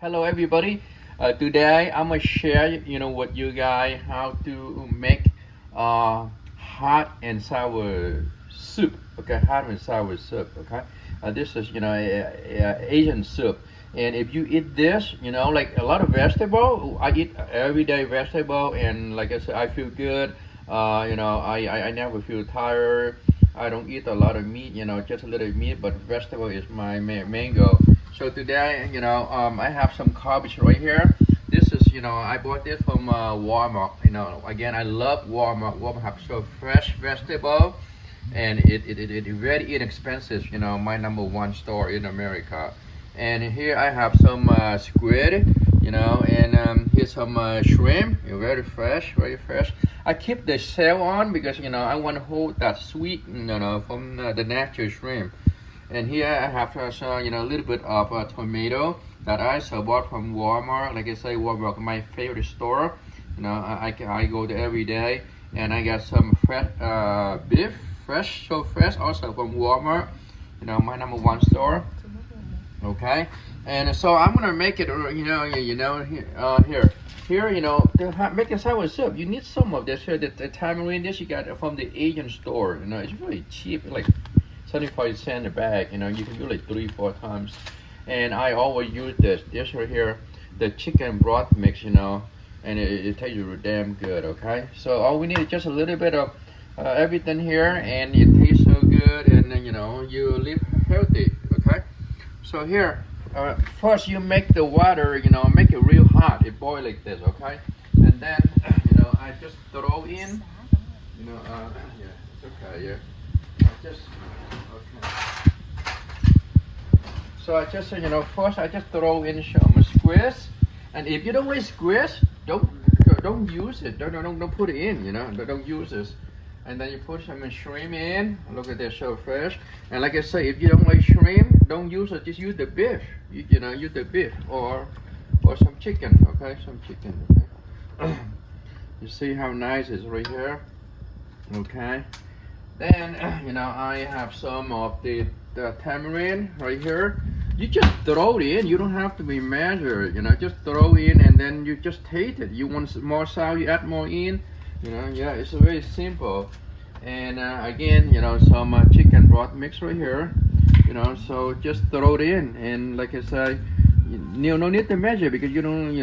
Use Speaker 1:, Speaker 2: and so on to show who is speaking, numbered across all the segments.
Speaker 1: Hello everybody. Today I'm gonna share, with you guys how to make hot and sour soup. Okay, hot and sour soup. Okay, this is Asian soup. And if you eat this, like a lot of vegetable, I eat everyday vegetable, and like I said, I feel good. I never feel tired. I don't eat a lot of meat, just a little meat, but vegetable is my main goal. So today, I have some cabbage right here. This is, I bought this from Walmart. Again, I love Walmart. Walmart have so fresh vegetable, and it very inexpensive. My number one store in America. And here I have some squid, and here's some shrimp. Very fresh, very fresh. I keep the shell on because I want to hold that sweet, from the natural shrimp. And here I have a little bit of tomato that I also bought from Walmart. Like I say, Walmart my favorite store. I go there every day. And I got some fresh beef, so fresh, also from Walmart. My number one store. Okay, and so I'm gonna make it. Here, to make a sour soup, you need some of this here. The tamarind, this you got from the Asian store. It's really cheap, like 75 cents a bag. You can use like 3-4 times. And I always use this right here, the chicken broth mix. And it tastes damn good. Okay, so all we need is just a little bit of everything here, and it tastes so good, and then you live healthy. Okay, so here first you make the water, make it real hot. It boil like this. Okay, and then I just throw in, yeah, it's okay. Yeah, just okay. So I just first I just throw in some squash, and if you don't like squash, don't use it. Don't put it in. Don't use this. And then you put some shrimp in. Look at this, so fresh. And like I say, if you don't like shrimp, don't use it. Just use the beef. Use the beef or some chicken. Okay, some chicken. Okay. You see how nice it is right here. Okay. Then I have some of the tamarind right here. You just throw it in. You don't have to be measured. Just throw in, and then you just taste it. You want more sour, you add more in. Yeah, it's very simple. And again, some chicken broth mix right here. So just throw it in, and like I say, no need to measure, because you don't,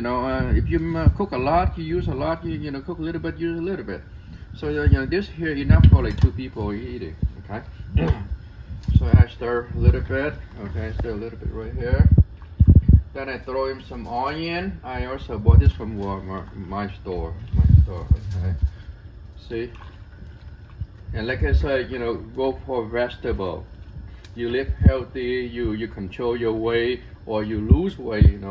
Speaker 1: if you cook a lot, you use a lot. You cook a little bit, use a little bit. So this here enough for like 2 people eating. Okay. So I stir a little bit. Okay, stir a little bit right here. Then I throw in some onion. I also bought this from Walmart, my store. Okay. See? And like I said, go for vegetable. You live healthy, you control your weight, or you lose weight,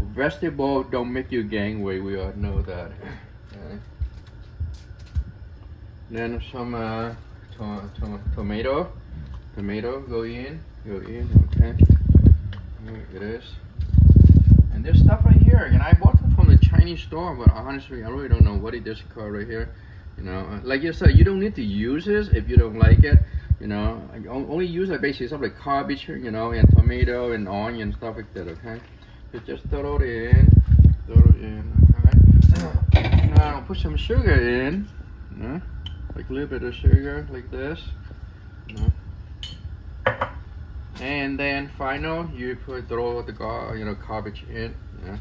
Speaker 1: Vegetable don't make you gain weight, we all know that. Okay. Then some tomato go in, okay. Here it is. And this stuff right here, I bought it from the Chinese store, but honestly, I really don't know what it is called right here. Like you said, you don't need to use this if you don't like it. I only use it basically stuff like cabbage, and tomato and onion, stuff like that. Okay, you just throw it in, Okay. Now put some sugar in, like a little bit of sugar, like this. And then final, you throw the cabbage in. You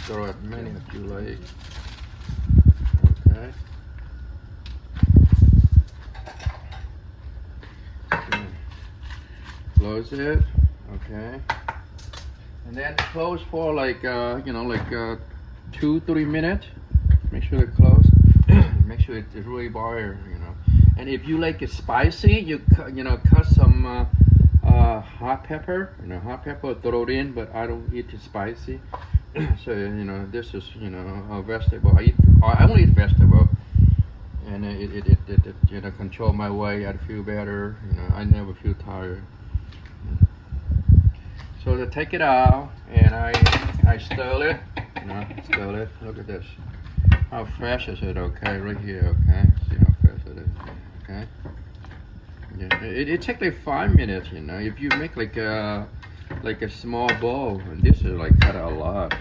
Speaker 1: throw as many as you like. Okay. Close it. Okay. And then close for like 2-3 minutes. Make sure it close. Make sure it's really boiled. And if you like it spicy, you cut some hot pepper. Hot pepper, throw it in, but I don't eat it spicy. So this is a vegetable. I only eat vegetable, and it control my weight. I feel better. I never feel tired. So to take it out, and I stir it. Stir it. Look at this. How fresh is it? Okay, right here. Okay, see how fresh it is. Okay. Yeah, it takes like 5 minutes. If you make like like a small bowl. And this is like cut a lot.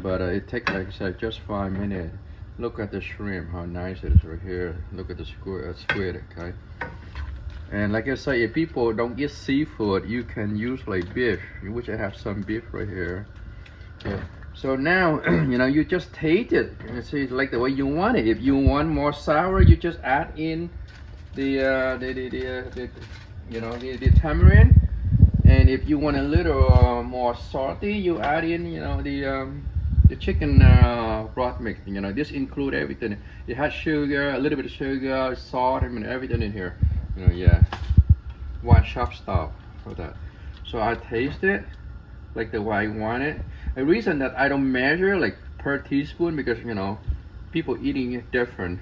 Speaker 1: But it takes, like I said, just 5 minutes. Look at the shrimp, how nice it is right here. Look at the squid, okay? And like I say, if people don't eat seafood, you can use like beef, which I have some beef right here. Okay. So now, you just taste it. You see, like the way you want it. If you want more sour, you just add in the tamarind. And if you want a little more salty, you add in, the chicken broth mix. This include everything. It has sugar, a little bit of sugar, salt, everything in here. Yeah, one shop stop for that. So I taste it like the way I want it. The reason that I don't measure like per teaspoon because people eating it different.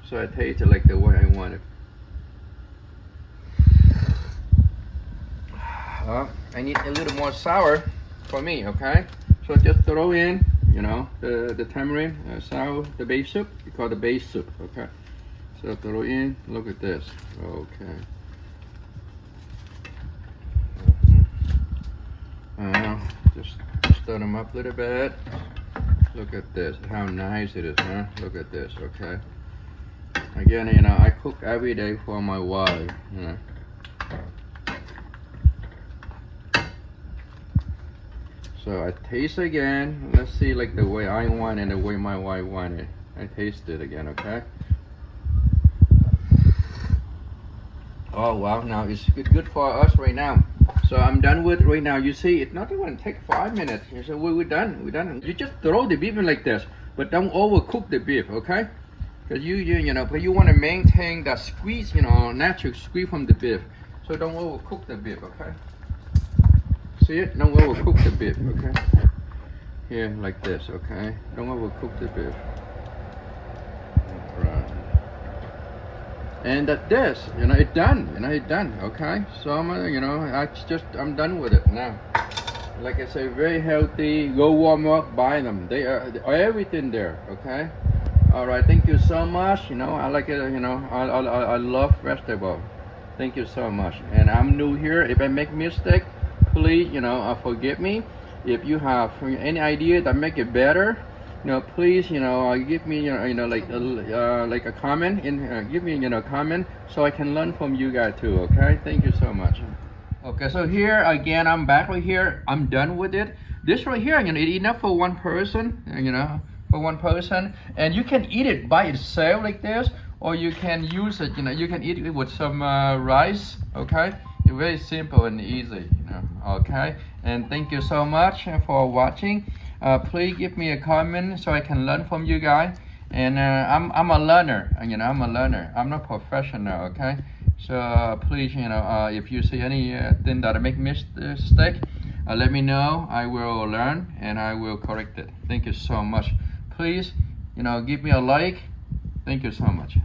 Speaker 1: So I taste it like the way I want it. I need a little more sour for me, okay? So just throw in, the tamarind, sour, the base soup. We call it the base soup, okay? So throw in, look at this, okay. Just stir them up a little bit. Look at this, how nice it is, huh? Look at this, okay? Again, I cook every day for my wife, So I taste again. Let's see like the way I want and the way my wife want it. I taste it again, okay? Oh wow, now it's good for us right now. So I'm done with right now. You see, it's not even take 5 minutes. So we're done. We're done. You just throw the beef in like this, but don't overcook the beef, okay? Because but you want to maintain that squeeze, natural squeeze from the beef. So don't overcook the beef, okay? See it? Don't overcook the beef, okay? Here, like this, okay? Don't overcook the beef. Right. And at this, it's done. It's done, okay? So I'm done with it now. Like I say, very healthy. Go Walmart, buy them. They are everything there, okay? All right, thank you so much. I like it. I love vegetable. Thank you so much. And I'm new here. If I make mistake, please, forgive me. If you have any idea that make it better, please, give me, like a comment give me, a comment so I can learn from you guys too. Okay, thank you so much. Okay, so here again, I'm back right here. I'm done with it. This right here, it's enough for one person. For one person, and you can eat it by itself like this, or you can use it. You can eat it with some rice. Okay, it's very simple and easy. Okay, and thank you so much for watching. Please give me a comment so I can learn from you guys. And I'm a learner. I'm a learner. I'm not professional. Okay, so please, if you see anything that I make mistake, let me know. I will learn and I will correct it. Thank you so much. Please, give me a like. Thank you so much.